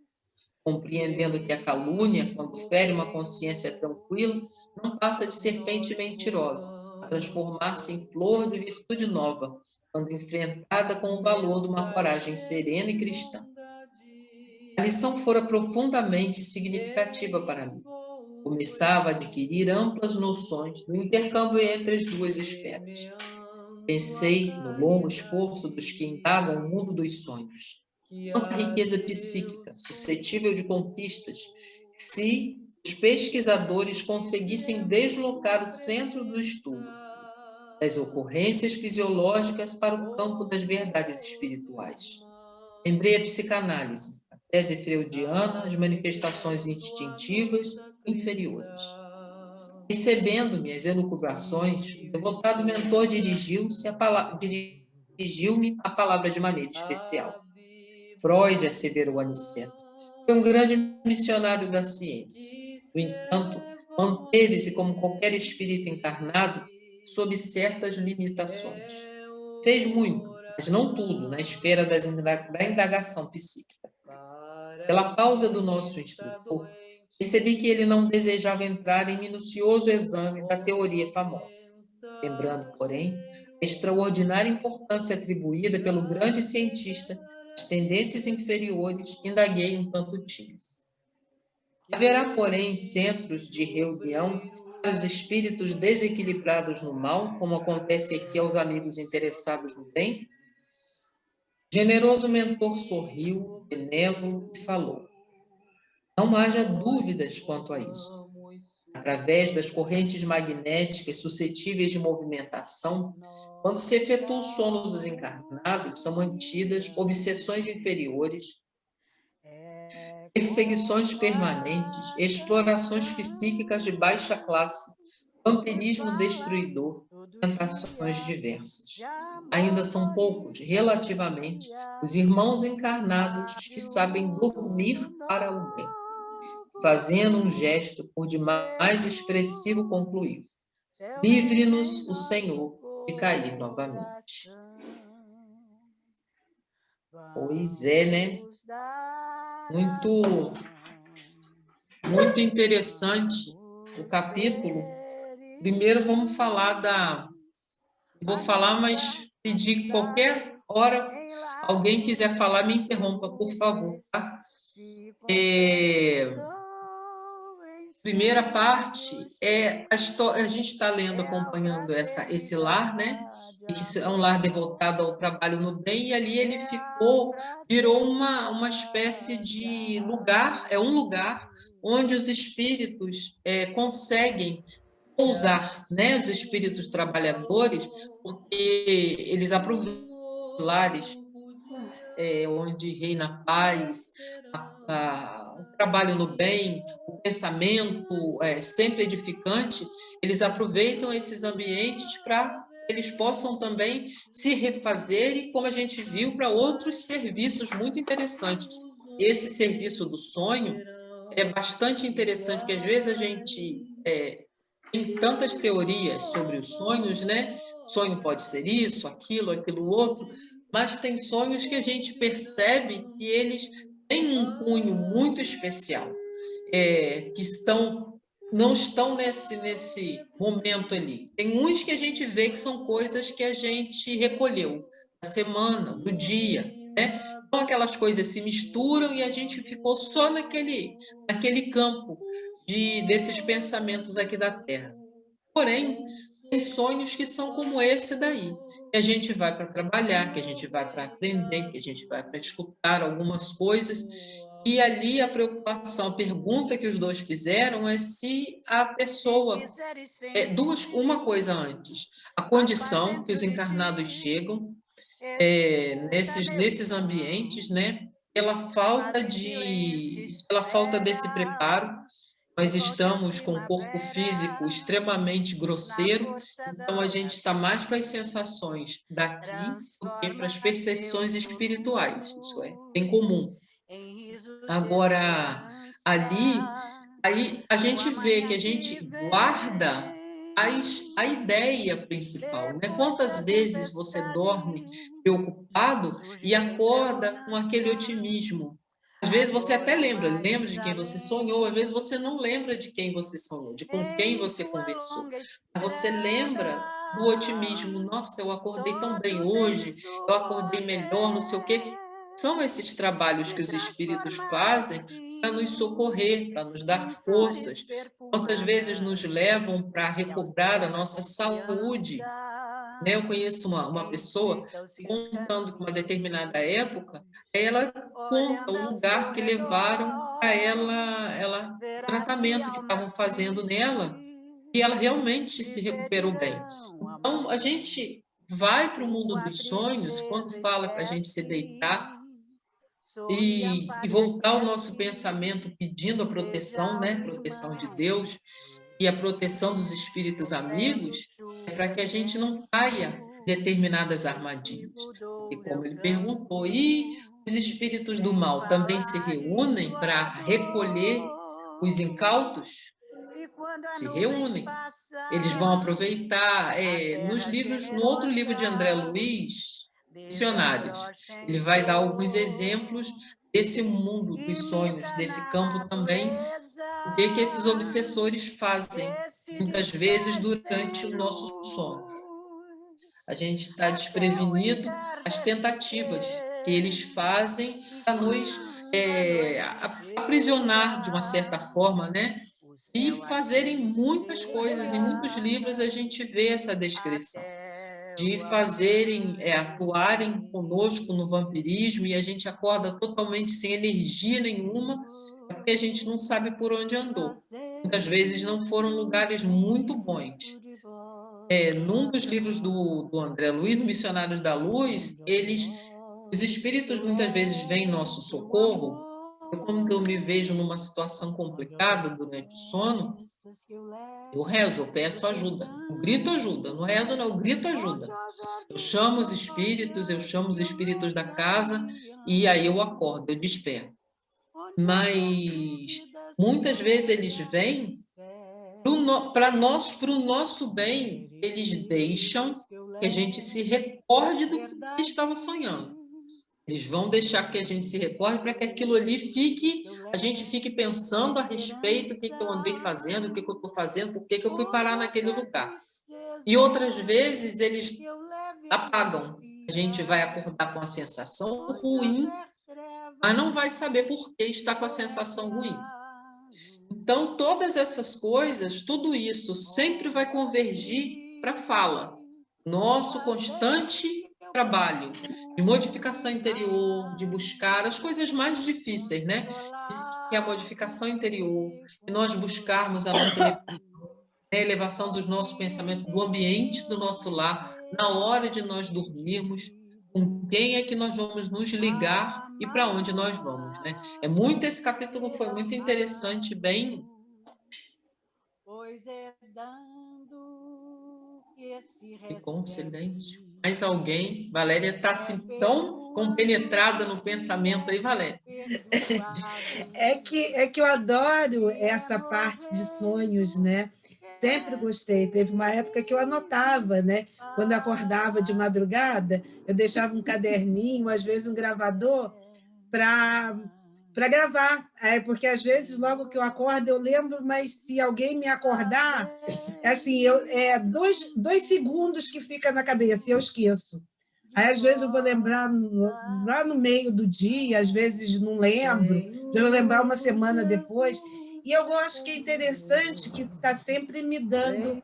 compreendendo que a calúnia, quando fere uma consciência tranquila, não passa de serpente mentirosa, a transformar-se em flor de virtude nova, quando enfrentada com o valor de uma coragem serena e cristã. A lição fora profundamente significativa para mim. Começava a adquirir amplas noções do intercâmbio entre as duas esferas. Pensei no longo esforço dos que indagam o mundo dos sonhos. Quanta riqueza psíquica, suscetível de conquistas, se os pesquisadores conseguissem deslocar o centro do estudo das ocorrências fisiológicas para o campo das verdades espirituais. Lembrei a psicanálise, a tese freudiana, as manifestações instintivas inferiores. Recebendo-me as elucubrações, o devotado mentor dirigiu-me a palavra de maneira especial. Freud, asseverou Aniceto, foi um grande missionário da ciência. No entanto, manteve-se como qualquer espírito encarnado sob certas limitações. fez muito, mas não tudo, na esfera da indagação psíquica. Pela pausa do nosso instrutor, percebi que ele não desejava entrar em minucioso exame da teoria famosa. Lembrando, porém, a extraordinária importância atribuída pelo grande cientista às tendências inferiores, indaguei um tanto tímido. Haverá, porém, centros de reunião para os espíritos desequilibrados no mal, como acontece aqui aos amigos interessados no bem? O generoso mentor sorriu, benévolo, e falou: não haja dúvidas quanto a isso. Através das correntes magnéticas suscetíveis de movimentação, quando se efetua o sono dos encarnados, são mantidas obsessões inferiores, perseguições permanentes, explorações psíquicas de baixa classe, vampirismo destruidor, tentações diversas. Ainda são poucos, relativamente, os irmãos encarnados que sabem dormir para o bem. Fazendo um gesto por demais expressivo, concluiu: livre-nos o Senhor de cair novamente. Pois é, né? Muito interessante o capítulo. Primeiro vamos falar vou falar, mas pedir que qualquer hora alguém quiser falar, me interrompa, por favor, tá? Primeira parte é a história. A gente está lendo, acompanhando esse lar, né? E que é um lar devotado ao trabalho no bem, e ali ele virou uma espécie de lugar, um lugar onde os espíritos conseguem pousar, né? Os espíritos trabalhadores, porque eles aproveitam os lares onde reina a paz, o trabalho no bem, o pensamento sempre edificante. Eles aproveitam esses ambientes para eles possam também se refazer e, como a gente viu, para outros serviços muito interessantes. Esse serviço do sonho é bastante interessante, porque às vezes a gente tem tantas teorias sobre os sonhos, né? Sonho pode ser isso, aquilo outro, mas tem sonhos que a gente percebe que eles têm um cunho muito especial, que não estão nesse momento ali. Tem uns que a gente vê que são coisas que a gente recolheu da semana, do dia, né? Então aquelas coisas se misturam e a gente ficou só naquele campo desses pensamentos aqui da Terra. Porém, tem sonhos que são como esse daí, que a gente vai para trabalhar, que a gente vai para aprender, que a gente vai para escutar algumas coisas, e ali a preocupação, a pergunta que os dois fizeram é se a pessoa... uma coisa antes, a condição que os encarnados chegam nesses ambientes, né? Pela falta desse preparo. Nós estamos com um corpo físico extremamente grosseiro, então a gente está mais para as sensações daqui do que para as percepções espirituais. Isso é bem comum. Agora, aí a gente vê que a gente guarda a ideia principal, né? Quantas vezes você dorme preocupado e acorda com aquele otimismo? Às vezes você até lembra de quem você sonhou, às vezes você não lembra de quem você sonhou, de com quem você conversou. Mas você lembra do otimismo. Nossa, eu acordei tão bem hoje, eu acordei melhor, não sei o quê. São esses trabalhos que os espíritos fazem para nos socorrer, para nos dar forças. Quantas vezes nos levam para recobrar a nossa saúde. Eu conheço uma pessoa contando que uma determinada época, ela conta o lugar que levaram para ela o tratamento que estavam fazendo nela, e ela realmente se recuperou bem. Então, a gente vai para o mundo dos sonhos, quando fala para a gente se deitar e voltar o nosso pensamento pedindo a proteção, né? Proteção de Deus, e a proteção dos espíritos amigos, para que a gente não caia em determinadas armadilhas. E como ele perguntou, e os espíritos do mal também se reúnem para recolher os incautos? se reúnem. Eles vão aproveitar, nos livros, no outro livro de André Luiz, Missionários, ele vai dar alguns exemplos desse mundo dos sonhos, desse campo também, o que esses obsessores fazem, muitas vezes durante o nosso sono. A gente está desprevenido às tentativas que eles fazem para nos aprisionar de uma certa forma, né? E fazerem muitas coisas. Em muitos livros a gente vê essa descrição de fazerem, atuarem conosco no vampirismo, e a gente acorda totalmente sem energia nenhuma, porque a gente não sabe por onde andou. Muitas vezes não foram lugares muito bons. Num dos livros do André Luiz, no Missionários da Luz, os espíritos muitas vezes vêm em nosso socorro. Quando eu me vejo numa situação complicada durante o sono, eu rezo, eu peço ajuda, eu grito ajuda, não rezo não, eu grito ajuda. Eu chamo os espíritos da casa, e aí eu acordo, eu desperto. Mas muitas vezes eles vêm para o nosso bem, eles deixam que a gente se recorde do que estava sonhando. Eles vão deixar que a gente se recorde para que aquilo ali a gente fique pensando a respeito do que eu andei fazendo, o que eu estou fazendo, por que eu fui parar naquele lugar. E outras vezes eles apagam. A gente vai acordar com a sensação ruim, mas não vai saber por que está com a sensação ruim. Então, todas essas coisas, tudo isso sempre vai convergir para a fala. Nosso constante trabalho de modificação interior, de buscar as coisas mais difíceis, né? Que é a modificação interior, e nós buscarmos a nossa elevação dos nossos pensamentos, do ambiente do nosso lar, na hora de nós dormirmos, com quem é que nós vamos nos ligar e para onde nós vamos, né? Esse capítulo foi muito interessante, bem... Ficou um silêncio. Mais alguém? Valéria está assim, tão compenetrada no pensamento aí, Valéria. É que eu adoro essa parte de sonhos, né? Sempre gostei. Teve uma época que eu anotava, né? Quando eu acordava de madrugada, eu deixava um caderninho, às vezes um gravador, para gravar, porque às vezes logo que eu acordo eu lembro, mas se alguém me acordar, assim, 2 segundos que fica na cabeça e eu esqueço. Aí às vezes eu vou lembrar lá no meio do dia, às vezes não lembro, já vou lembrar uma semana depois. E eu gosto que é interessante que está sempre me dando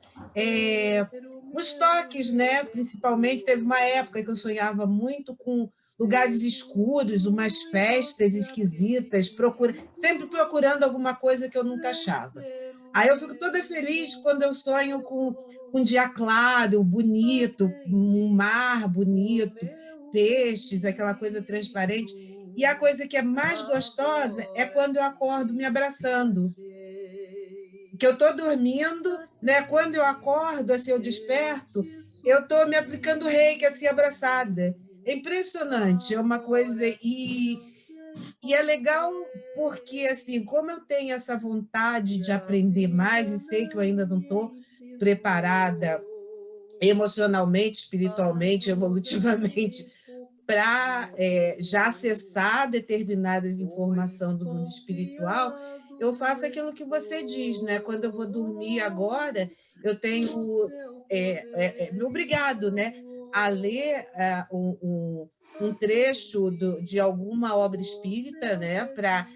os toques, né? Principalmente teve uma época que eu sonhava muito com lugares escuros, umas festas esquisitas, sempre procurando alguma coisa que eu nunca achava. Aí eu fico toda feliz quando eu sonho com um dia claro, bonito, um mar bonito, peixes, aquela coisa transparente. E a coisa que é mais gostosa é quando eu acordo me abraçando. Que eu estou dormindo, né? Quando eu acordo, assim, eu desperto, eu estou me aplicando reiki, assim, abraçada. É impressionante, é uma coisa... E é legal porque, assim, como eu tenho essa vontade de aprender mais, e sei que eu ainda não estou preparada emocionalmente, espiritualmente, evolutivamente, para já acessar determinadas informações do mundo espiritual, eu faço aquilo que você diz, né? Quando eu vou dormir agora, eu tenho me obrigado, né, a ler um trecho de alguma obra espírita, né, para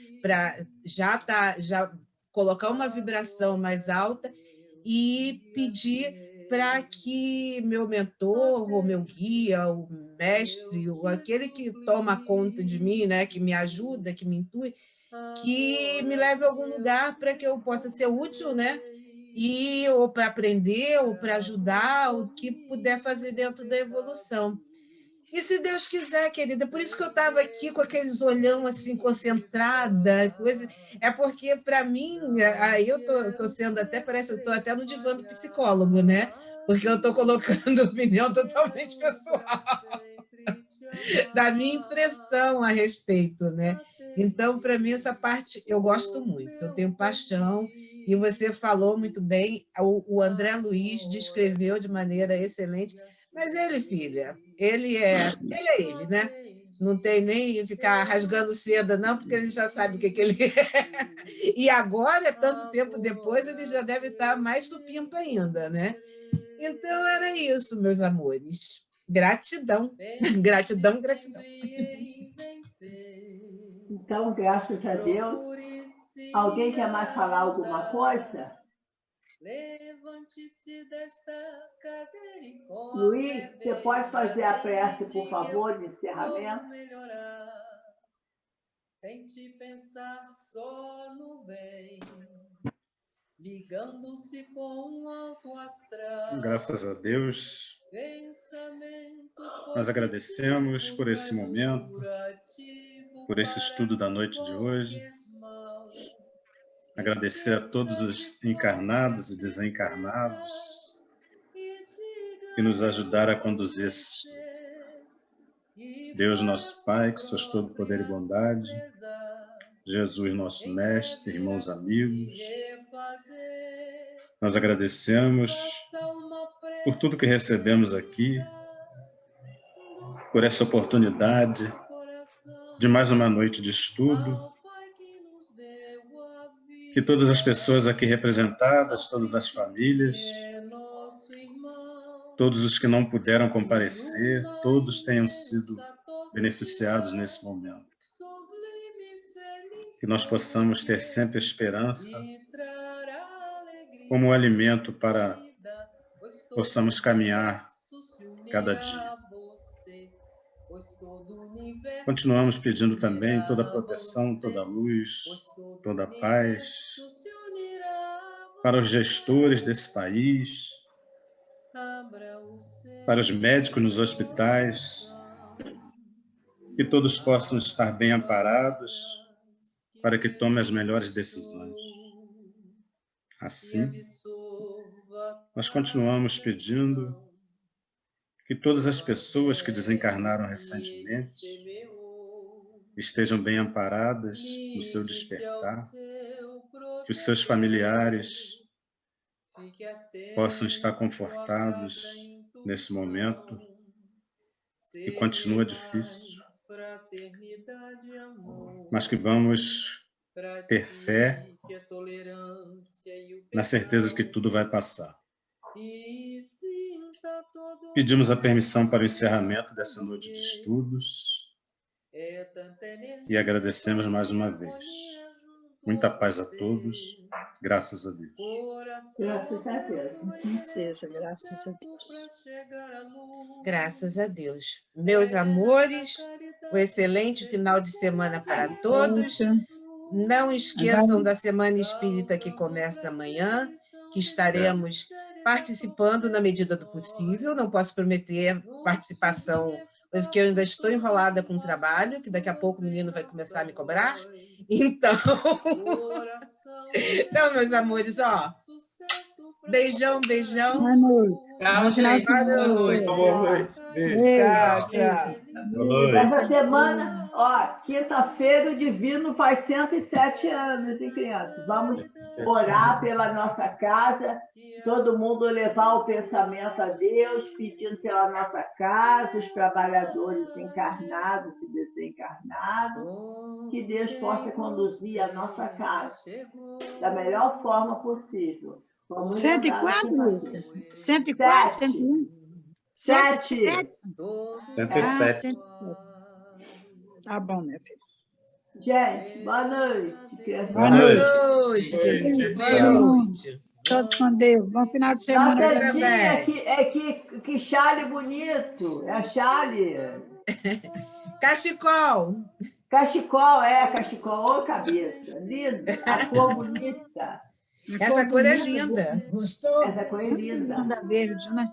já colocar uma vibração mais alta e pedir para que meu mentor, ou meu guia, o mestre, ou aquele que toma conta de mim, né, que me ajuda, que me intui, que me leve a algum lugar para que eu possa ser útil, né? Ou para aprender, ou para ajudar, o que puder fazer dentro da evolução. E se Deus quiser, querida, por isso que eu estava aqui com aqueles olhão assim, concentrada, coisa, é porque, para mim, aí eu estou sendo até, parece que estou até no divã do psicólogo, né? Porque eu estou colocando opinião totalmente pessoal, da minha impressão a respeito, né? Então, para mim, essa parte eu gosto muito, eu tenho paixão, E você falou muito bem, o André Luiz descreveu de maneira excelente, mas ele, filha, ele é ele, né? Não tem nem ficar rasgando seda, não, porque ele já sabe o que ele é. E agora, tanto tempo depois, ele já deve estar mais supimpa ainda, né? Então, era isso, meus amores. Gratidão. Gratidão, gratidão. Então, graças a Deus. Alguém quer mais falar alguma coisa? Levante-se desta cadeira e Luiz, você pode fazer a prece, por favor, de encerramento? Tente pensar só no bem, ligando-se com o alto astral. Graças a Deus, nós agradecemos por esse momento, por esse estudo da noite de hoje. Agradecer a todos os encarnados e desencarnados que nos ajudaram a conduzir esse estudo. Deus, nosso Pai, que sois todo poder e bondade, Jesus, nosso Mestre, irmãos, amigos, nós agradecemos por tudo que recebemos aqui, por essa oportunidade de mais uma noite de estudo, que todas as pessoas aqui representadas, todas as famílias, todos os que não puderam comparecer, todos tenham sido beneficiados nesse momento. Que nós possamos ter sempre esperança como um alimento para possamos caminhar cada dia. Continuamos pedindo também toda a proteção, toda a luz, toda a paz para os gestores desse país, para os médicos nos hospitais, que todos possam estar bem amparados para que tomem as melhores decisões. Assim, nós continuamos pedindo que todas as pessoas que desencarnaram recentemente estejam bem amparadas no seu despertar, que os seus familiares possam estar confortados nesse momento que continua difícil, mas que vamos ter fé na certeza de que tudo vai passar. Pedimos a permissão para o encerramento dessa noite de estudos e agradecemos mais uma vez. Muita paz a todos, graças a Deus. Graças a Deus. Assim seja, graças a Deus. Graças a Deus. Meus amores, um excelente final de semana para todos. Não esqueçam da Semana Espírita que começa amanhã, que estaremos participando na medida do possível. Não posso prometer participação, pois que eu ainda estou enrolada com o trabalho, que daqui a pouco o menino vai começar a me cobrar. Então, meus amores, ó, beijão, beijão. Boa noite. Tchau, gente. Boa noite. Boa noite. Tchau, tchau. Boa noite. Essa semana, ó, quinta-feira, o Divino faz 107 anos, hein, crianças? Vamos orar pela nossa casa, todo mundo levar o pensamento a Deus, pedindo pela nossa casa, os trabalhadores encarnados e desencarnados, que Deus possa conduzir a nossa casa da melhor forma possível. 104, Lúcia? 104, 101? 107? 107. 107. Tá bom, minha filha. Gente, boa noite. Boa Boa noite. noite, querida. Boa Tchau. noite. Todos com Deus. Bom final de semana. Nossa Você tia, também. que chale bonito. É a chale. Cachecol. Cachecol, cachecol. Ô, cabeça. Linda. A cor bonita. Essa cor é linda. Gostou? Essa cor é linda. Linda verde, né?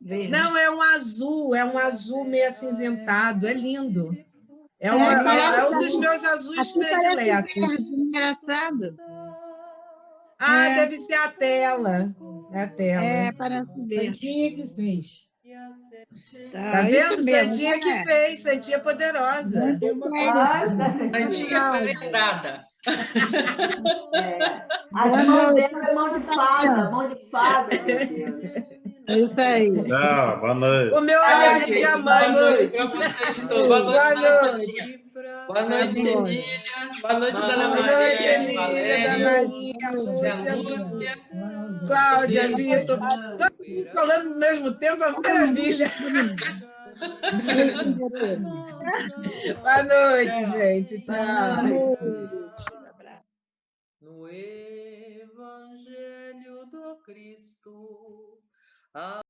Verde. Não, é um azul meio acinzentado, é lindo. É um dos meus azuis Aqui parece prediletos. verde, engraçado. Ah, É. deve ser a tela. É a tela. É, parece verde. Santinha que fez. Tá isso vendo? mesmo, Santinha né? que fez, Santinha poderosa. Deu uma Ah, Santinha preparada. As mãos dela é mão de fada, meu Deus. É isso aí. Tchau, boa noite. O meu Olha, anel de gente, diamante. boa noite para vocês todos. Boa noite, Boa dona noite. Santinha. Boa noite, Boa noite. Emília. Boa noite, dona Boa Maria. noite, Emília, da Valéria. Maria, Lúcia. Lúcia, Cláudia, Vitor. Todo mundo falando ao mesmo tempo, é uma maravilha. Boa noite, gente. Tchau. No Evangelho do Cristo.